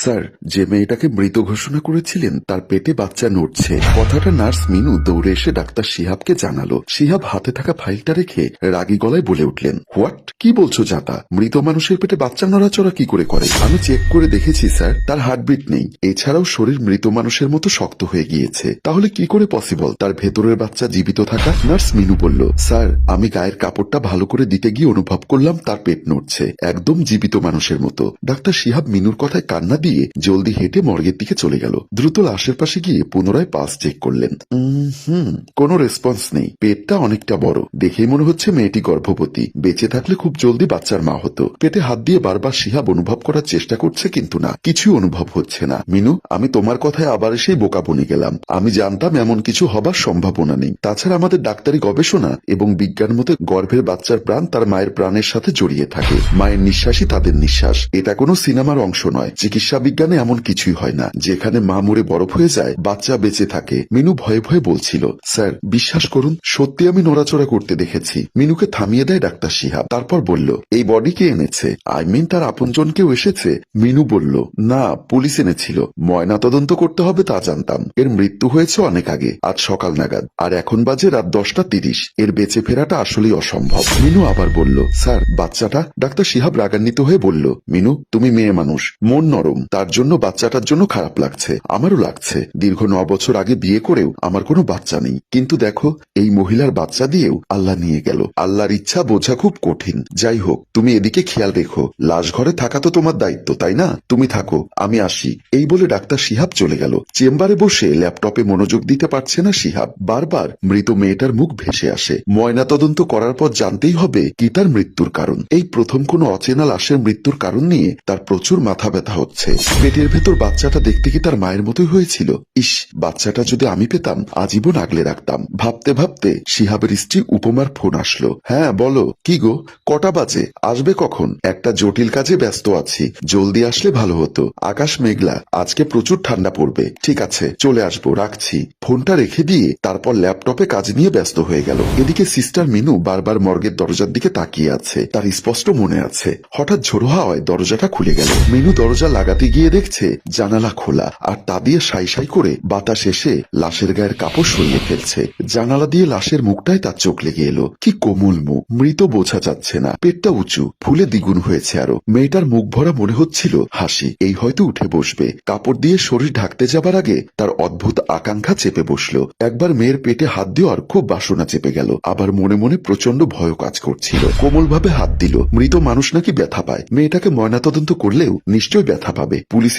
Sir, যে মেয়েটাকে মৃত ঘোষণা করেছিলেন তার পেটে বাচ্চা নড়ছে। কথাটা নার্স মিনু দৌড়ে এসে ডাক্তার শিহাবকে জানালো। শিহাব হাতে থাকা ফাইলটা রেখে রাগী গলায় বলে উঠলেন, হোয়াট, কি বলছো জাতা? মৃত মানুষের পেটে বাচ্চা নড়াচড়া কি করে করে? আমি চেক করে দেখেছি স্যার, তার হার্টবিট নেই। এছাড়াও শরীর মৃত মানুষের মতো শক্ত হয়ে গিয়েছে। তাহলে কি করে পসিবল তার ভেতরের বাচ্চা জীবিত থাকা? নার্স মিনু বলল, স্যার, আমি গায়ের কাপড়টা ভালো করে দিতে গিয়ে অনুভব করলাম তার পেট নড়ছে, একদম জীবিত মানুষের মতো। ডাক্তার শিহাব মিনুর কথায় কান্না দিয়ে জলদি হেঁটে মর্গের দিকে চলে গেল। দ্রুত লাশের পাশে গিয়ে পুনরায় পাস চেক করলেন। কোনো রেসপন্স নেই। পেটটা অনেকটা বড়, দেখেই মনে হচ্ছে মেয়েটি গর্ভবতী। বেঁচে থাকলে খুব জলদি বাচ্চার মা হতো। পেটে হাত দিয়ে বারবার শিহাব অনুভব করার চেষ্টা করছে, কিন্তু না, কিছুই অনুভব হচ্ছে না। মিনু, আমি তোমার কথায় আবার এসেই বোকা বনে গেলাম। আমি জানতাম এমন কিছু হবার সম্ভাবনা নেই। তাছাড়া আমাদের ডাক্তারি গবেষণা এবং বিজ্ঞান মতে গর্ভের বাচ্চার প্রাণ তার মায়ের প্রাণের সাথে জড়িয়ে থাকে। মায়ের নিঃশ্বাসই তাদের নিঃশ্বাস। এটা কোনো সিনেমার অংশ নয়। চিকিৎসা বিজ্ঞানে এমন কিছুই হয় না যেখানে মা মরে বরফ হয়ে যায় বাচ্চা বেঁচে থাকে। মিনু ভয়ে ভয়ে বলছিল, স্যার বিশ্বাস করুন, সত্যি আমি নড়াচড়া করতে দেখেছি। মিনুকে থামিয়ে দেয় ডাক্তার শিহাব। তারপর বলল, এই বডি কে এনেছে? আই মিন তার আপনজন কেউ এসেছে? মিনু বলল, না, পুলিশ এনেছিল। ময়না তদন্ত করতে হবে তা জানতাম। এর মৃত্যু হয়েছে অনেক আগে, আজ সকাল নাগাদ, আর এখন বাজে রাত 10:30। এর বেঁচে ফেরাটা আসলেই অসম্ভব। মিনু আবার বলল, স্যার বাচ্চাটা? ডাক্তার শিহাব রাগান্বিত হয়ে বলল, মিনু, তুমি মেয়ে মানুষ, মন নরম, তার জন্য বাচ্চাটার জন্য খারাপ লাগছে। আমারও লাগছে। দীর্ঘ 9 বছর আগে বিয়ে করেও আমার কোনো বাচ্চা নেই, কিন্তু দেখো এই মহিলার বাচ্চা দিয়েও আল্লাহ নিয়ে গেল। আল্লাহর ইচ্ছা বোঝা খুব কঠিন। যাই হোক, তুমি এদিকে খেয়াল রেখো। লাশ ঘরে থাকা তো তোমার দায়িত্ব, তাই না? তুমি থাকো, আমি আসি। এই বলে ডাক্তার শিহাব চলে গেল। চেম্বারে বসে ল্যাপটপে মনোযোগ দিতে পারছে না শিহাব। বারবার মৃত মেয়েটার মুখ ভেসে আসে। ময়না তদন্ত করার পর জানতেই হবে কি তার মৃত্যুর কারণ। এই প্রথম কোনো অচেনা লাশের মৃত্যুর কারণ নিয়ে তার প্রচুর মাথা ব্যথা হচ্ছে। পেটের ভেতর বাচ্চাটা দেখতে কি তার মায়ের মতোই হয়েছিল? ইস, বাচ্চাটা যদি আমি পেতাম আজীবন আগলে রাখতাম। ভাবতে ভাবতে শিহাবের স্ত্রী উপমার ফোন আসলো। হ্যাঁ বলো। কি গো, কটা বাজে? আসবে কখন? একটা জটিল কাজে ব্যস্ত আছি, জলদি আসলে ভালো হতো। আকাশ মেঘলা, আজকে প্রচুর ঠান্ডা পড়বে। ঠিক আছে, চলে আসবো, রাখছি। ফোনটা রেখে দিয়ে তারপর ল্যাপটপে কাজ নিয়ে ব্যস্ত হয়ে গেল। এদিকে সিস্টার মিনু বারবার মর্গের দরজার দিকে তাকিয়ে আছে। তার স্পষ্ট মনে আছে হঠাৎ ঝোড়ো হাওয়ায় দরজাটা খুলে গেল। মিনু দরজা লাগাতে গিয়ে দেখছে জানালা খোলা, আর তা দিয়ে সাই সাই করে বাতাস এসে লাশের গায়ের কাপড় সরিয়ে ফেলছে। জানালা দিয়ে লাশের মুখটায় তার চোখ লেগে এলো। কি কোমল মুখ, মৃত বোঝা যাচ্ছে না। পেটটা উঁচু, ফুলে দ্বিগুণ হয়েছে আরো। মেয়েটার মুখ ভরা মনে হচ্ছিল হাসি। এই হয়তো উঠে বসবে। কাপড় দিয়ে শরীর ঢাকতে যাবার আগে তার অদ্ভুত আকাঙ্ক্ষা চেপে বসলো। একবার মেয়ের পেটে হাত দেওয়ার খুব বাসনা চেপে গেল, আবার মনে মনে প্রচন্ড ভয় কাজ করছিল। কোমলভাবে হাত দিল। মৃত মানুষ নাকি ব্যথা পায়। মেয়েটাকে ময়নাতদন্ত করলেও নিশ্চয় ব্যথা পাবে। পুলিশ